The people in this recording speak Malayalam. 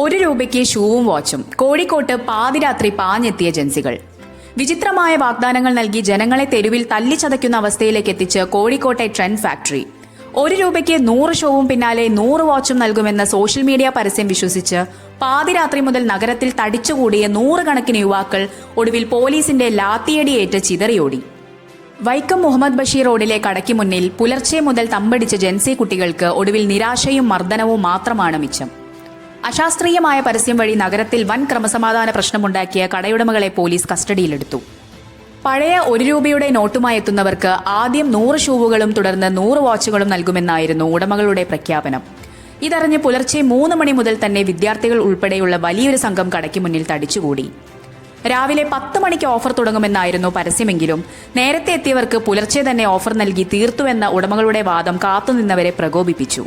1 രൂപയ്ക്ക് ഷൂവും വാച്ചും. കോഴിക്കോട്ട് പാതിരാത്രി പാഞ്ഞെത്തിയ ഏജൻസികൾ. വിചിത്രമായ വാഗ്ദാനങ്ങൾ നൽകി ജനങ്ങളെ തെരുവിൽ തല്ലിച്ചതയ്ക്കുന്ന അവസ്ഥയിലേക്ക് എത്തിച്ച് കോഴിക്കോട്ടെ ട്രെൻഡ് ഫാക്ടറി. 1 രൂപയ്ക്ക് 100 ഷോവും പിന്നാലെ 100 വാച്ചും നൽകുമെന്ന സോഷ്യൽ മീഡിയ പരസ്യം വിശ്വസിച്ച് പാതിരാത്രി മുതൽ നഗരത്തിൽ തടിച്ചുകൂടിയ 100 കണക്കിന് യുവാക്കൾ ഒടുവിൽ പോലീസിന്റെ ലാത്തിയടിയേറ്റ് ചിതറിയോടി. വൈക്കം മുഹമ്മദ് ബഷീർ റോഡിലെ കടയ്ക്ക് മുന്നിൽ പുലർച്ചെ മുതൽ തമ്പടിച്ച ജൻസി കുട്ടികൾക്ക് ഒടുവിൽ നിരാശയും മർദ്ദനവും മാത്രമാണ് മിച്ചം. അശാസ്ത്രീയമായ പരസ്യം വഴി നഗരത്തിൽ വൻ ക്രമസമാധാന പ്രശ്നമുണ്ടാക്കിയ കടയുടമകളെ പോലീസ് കസ്റ്റഡിയിലെടുത്തു. പഴയ 1 രൂപയുടെ നോട്ടുമായി എത്തുന്നവർക്ക് ആദ്യം 100 ഷൂവുകളും തുടർന്ന് 100 വാച്ചുകളും നൽകുമെന്നായിരുന്നു ഉടമകളുടെ പ്രഖ്യാപനം. ഇതറിഞ്ഞ് പുലർച്ചെ 3 മണി മുതൽ തന്നെ വിദ്യാർത്ഥികൾ ഉൾപ്പെടെയുള്ള വലിയൊരു സംഘം കടയ്ക്ക് മുന്നിൽ തടിച്ചുകൂടി. രാവിലെ 10 മണിക്ക് ഓഫർ തുടങ്ങുമെന്നായിരുന്നു പരസ്യമെങ്കിലും നേരത്തെ എത്തിയവർക്ക് പുലർച്ചെ തന്നെ ഓഫർ നൽകി തീർത്തുവെന്ന ഉടമകളുടെ വാദം കാത്തുനിന്നവരെ പ്രകോപിപ്പിച്ചു.